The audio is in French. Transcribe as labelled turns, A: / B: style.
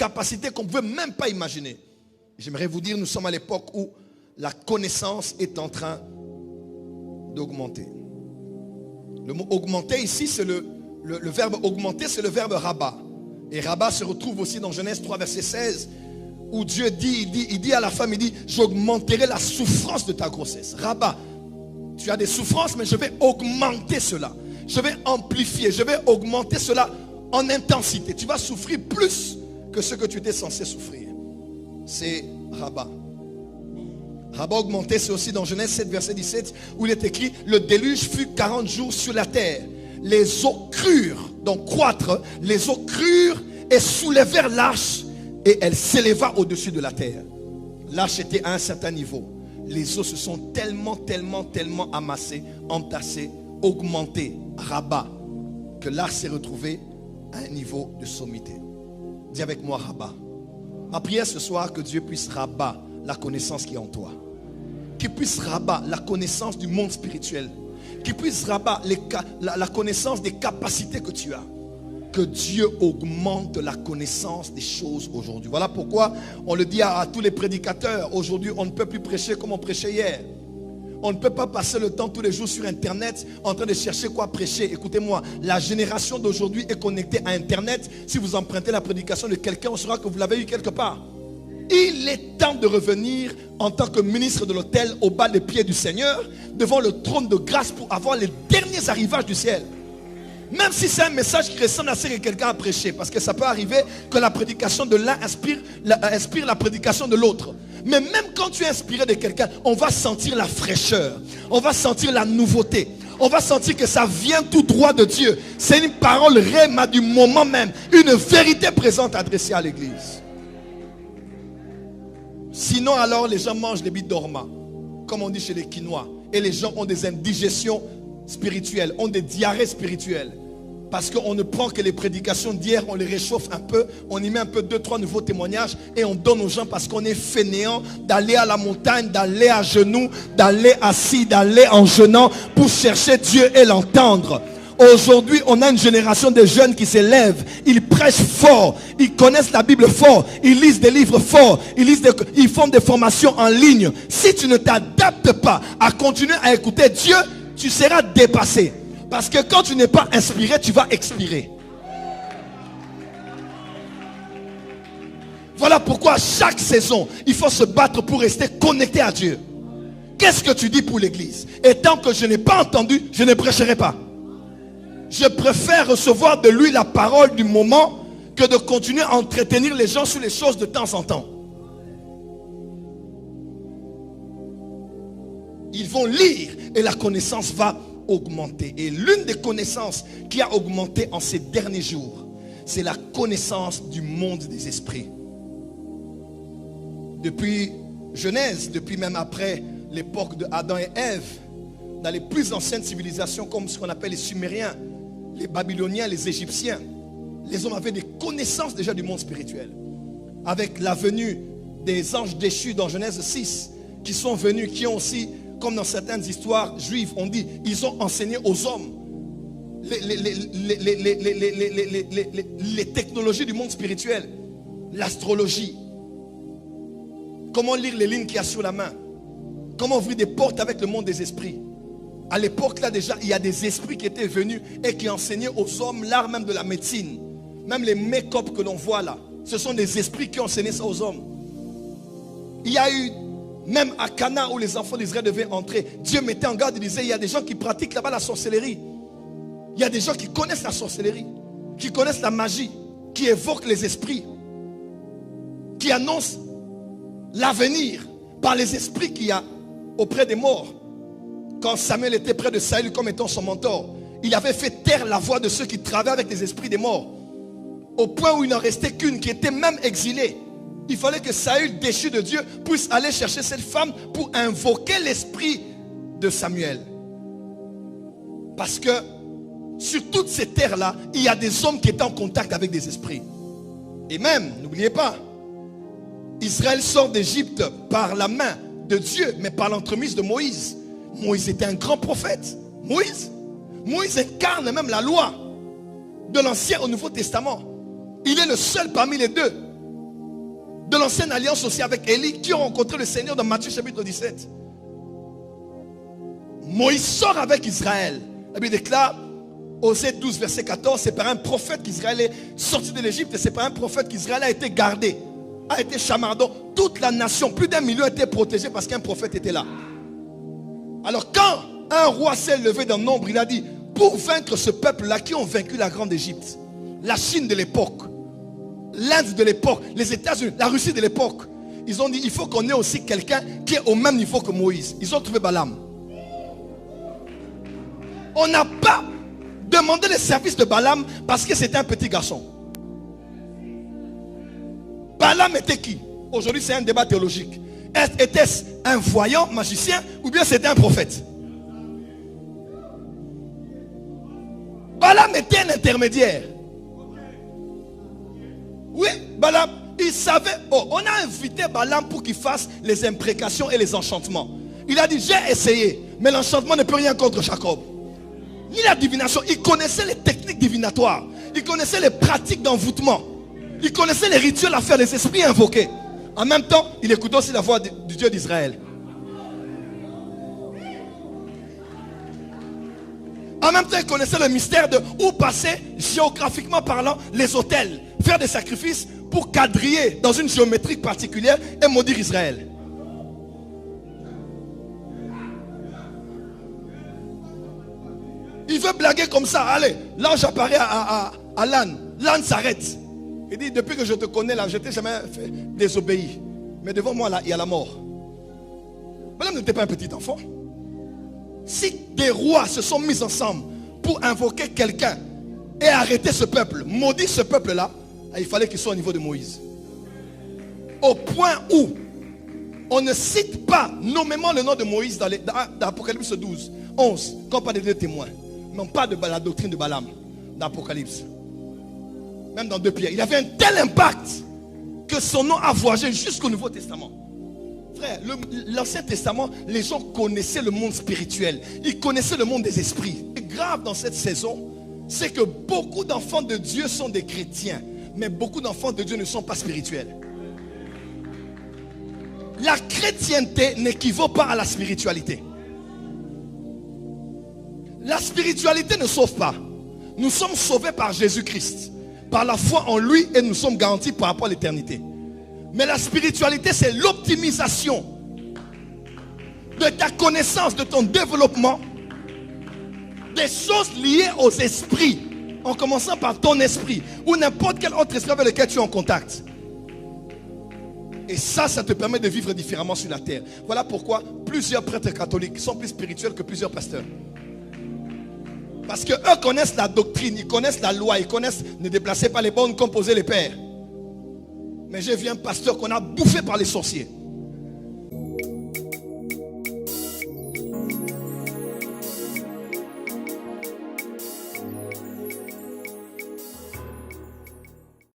A: capacités qu'on ne peut même pas imaginer. J'aimerais vous dire, nous sommes à l'époque où la connaissance est en train d'augmenter. Le mot augmenter ici, c'est le verbe augmenter, c'est le verbe rabat. Et rabat se retrouve aussi dans Genèse 3, verset 16, où Dieu dit à la femme, il dit, j'augmenterai la souffrance de ta grossesse. Rabat, tu as des souffrances, mais je vais augmenter cela. Je vais amplifier, je vais augmenter cela en intensité. Tu vas souffrir plus que ce que tu étais censé souffrir. C'est rabat. Rabat augmenté, c'est aussi dans Genèse 7, verset 17, où il est écrit, le déluge fut 40 jours sur la terre. Les eaux crurent, donc croître, les eaux crurent et soulevèrent l'arche et elle s'éleva au-dessus de la terre. L'arche était à un certain niveau. Les eaux se sont tellement amassées, entassées, augmentées, rabat, que l'arche s'est retrouvée à un niveau de sommité. Dis avec moi rabat. Ma prière ce soir, que Dieu puisse rabat la connaissance qui est en toi. Qu'il puisse rabat la connaissance du monde spirituel. Qu'il puisse rabat la connaissance des capacités que tu as. Que Dieu augmente la connaissance des choses aujourd'hui. Voilà pourquoi on le dit à tous les prédicateurs. Aujourd'hui, on ne peut plus prêcher comme on prêchait hier. On ne peut pas passer le temps tous les jours sur Internet en train de chercher quoi prêcher. Écoutez-moi, la génération d'aujourd'hui est connectée à Internet. Si vous empruntez la prédication de quelqu'un, on saura que vous l'avez eu quelque part. Il est temps de revenir en tant que ministre de l'autel au bas des pieds du Seigneur, devant le trône de grâce pour avoir les derniers arrivages du ciel. Même si c'est un message qui ressemble à ce que quelqu'un a prêché, parce que ça peut arriver que la prédication de l'un inspire la prédication de l'autre. Mais même quand tu es inspiré de quelqu'un, on va sentir la fraîcheur, on va sentir la nouveauté, on va sentir que ça vient tout droit de Dieu. C'est une parole réma du moment même, une vérité présente adressée à l'église. Sinon alors les gens mangent des bidorma, comme on dit chez les Quinois, et les gens ont des indigestions spirituelles, ont des diarrhées spirituelles. Parce qu'on ne prend que les prédications d'hier, on les réchauffe un peu, on y met un peu 2-3 nouveaux témoignages et on donne aux gens parce qu'on est fainéant d'aller à la montagne, d'aller à genoux, d'aller assis, d'aller en jeûnant pour chercher Dieu et l'entendre. Aujourd'hui, on a une génération de jeunes qui s'élèvent, ils prêchent fort, ils connaissent la Bible fort, ils lisent des livres forts, ils font des formations en ligne. Si tu ne t'adaptes pas à continuer à écouter Dieu, tu seras dépassé. Parce que quand tu n'es pas inspiré, tu vas expirer. Voilà pourquoi chaque saison, il faut se battre pour rester connecté à Dieu. Qu'est-ce que tu dis pour l'église? Et tant que je n'ai pas entendu, je ne prêcherai pas. Je préfère recevoir de lui la parole du moment que de continuer à entretenir les gens sur les choses de temps en temps. Ils vont lire et la connaissance va augmenter. Et l'une des connaissances qui a augmenté en ces derniers jours, c'est la connaissance du monde des esprits. Depuis Genèse, depuis même après l'époque de Adam et Ève, dans les plus anciennes civilisations comme ce qu'on appelle les Sumériens, les Babyloniens, les Égyptiens, les hommes avaient des connaissances déjà du monde spirituel. Avec la venue des anges déchus dans Genèse 6, qui sont venus, qui ont aussi, comme dans certaines histoires juives, on dit, ils ont enseigné aux hommes les technologies du monde spirituel, l'astrologie, comment lire les lignes qu'il y a sur la main, comment ouvrir des portes avec le monde des esprits. À l'époque là déjà, il y a des esprits qui étaient venus et qui enseignaient aux hommes l'art même de la médecine. Même les make-up que l'on voit là, ce sont des esprits qui enseignaient ça aux hommes. Il y a eu, même à Cana où les enfants d'Israël devaient entrer, Dieu mettait en garde, il disait, il y a des gens qui pratiquent là-bas la sorcellerie. Il y a des gens qui connaissent la sorcellerie, qui connaissent la magie, qui évoquent les esprits, qui annoncent l'avenir par les esprits qu'il y a auprès des morts. Quand Samuel était près de Saül comme étant son mentor, il avait fait taire la voix de ceux qui travaillaient avec les esprits des morts, au point où il n'en restait qu'une qui était même exilée. Il fallait que Saül, déchu de Dieu, puisse aller chercher cette femme pour invoquer l'esprit de Samuel. Parce que sur toutes ces terres-là, il y a des hommes qui étaient en contact avec des esprits. Et même, n'oubliez pas, Israël sort d'Égypte par la main de Dieu, mais par l'entremise de Moïse. Moïse était un grand prophète. Moïse incarne même la loi de l'Ancien au Nouveau Testament. Il est le seul parmi les deux de l'ancienne alliance aussi avec Élie, qui ont rencontré le Seigneur dans Matthieu chapitre 17. Moïse sort avec Israël. La Bible déclare, Osée 12 verset 14, c'est par un prophète qu'Israël est sorti de l'Égypte, et c'est par un prophète qu'Israël a été gardé, a été chamardé. Toute la nation, plus d'1 million, était protégée parce qu'un prophète était là. Alors quand un roi s'est levé dans nombre, il a dit, pour vaincre ce peuple-là qui ont vaincu la grande Égypte, la Chine de l'époque, l'Inde de l'époque, les États-Unis, la Russie de l'époque, ils ont dit, il faut qu'on ait aussi quelqu'un qui est au même niveau que Moïse. Ils ont trouvé Balaam. On n'a pas demandé les services de Balaam parce que c'était un petit garçon. Balaam était qui? Aujourd'hui, c'est un débat théologique. Était-ce un voyant, magicien, ou bien c'était un prophète? Balaam était un intermédiaire. Oui, Balaam, il savait. Oh, on a invité Balaam pour qu'il fasse les imprécations et les enchantements. Il a dit, j'ai essayé, mais l'enchantement ne peut rien contre Jacob. Ni la divination. Il connaissait les techniques divinatoires. Il connaissait les pratiques d'envoûtement. Il connaissait les rituels à faire, les esprits invoqués. En même temps, il écoutait aussi la voix du Dieu d'Israël. En même temps, il connaissait le mystère de où passer, géographiquement parlant, les autels. Faire des sacrifices pour quadriller dans une géométrie particulière et maudire Israël. Il veut blaguer comme ça. Allez, l'ange apparaît à l'âne. L'âne s'arrête. Il dit, depuis que je te connais là, je ne t'ai jamais fait désobéir. Mais devant moi là, il y a la mort. Balaam n'était pas un petit enfant. Si des rois se sont mis ensemble pour invoquer quelqu'un et arrêter ce peuple, maudire ce peuple là, il fallait qu'il soit au niveau de Moïse. Au point où on ne cite pas nommément le nom de Moïse dans l'Apocalypse 12, 11, quand on parle des deux témoins. Mais on parle de la doctrine de Balaam dans l'Apocalypse. Même dans 2 Pierre. Il avait un tel impact que son nom a voyagé jusqu'au Nouveau Testament. Frère, l'Ancien Testament, les gens connaissaient le monde spirituel. Ils connaissaient le monde des esprits. Ce qui est grave dans cette saison, c'est que beaucoup d'enfants de Dieu sont des chrétiens. Mais beaucoup d'enfants de Dieu ne sont pas spirituels. La chrétienté n'équivaut pas à la spiritualité. La spiritualité ne sauve pas. Nous sommes sauvés par Jésus-Christ. Par la foi en lui, et nous sommes garantis par rapport à l'éternité. Mais la spiritualité, c'est l'optimisation de ta connaissance, de ton développement, des choses liées aux esprits, en commençant par ton esprit, ou n'importe quel autre esprit avec lequel tu es en contact. Et ça te permet de vivre différemment sur la terre. Voilà pourquoi plusieurs prêtres catholiques sont plus spirituels que plusieurs pasteurs. Parce qu'eux connaissent la doctrine, ils connaissent la loi, ils connaissent ne déplacez pas les bonnes, composez les pères. Mais j'ai vu un pasteur qu'on a bouffé par les sorciers.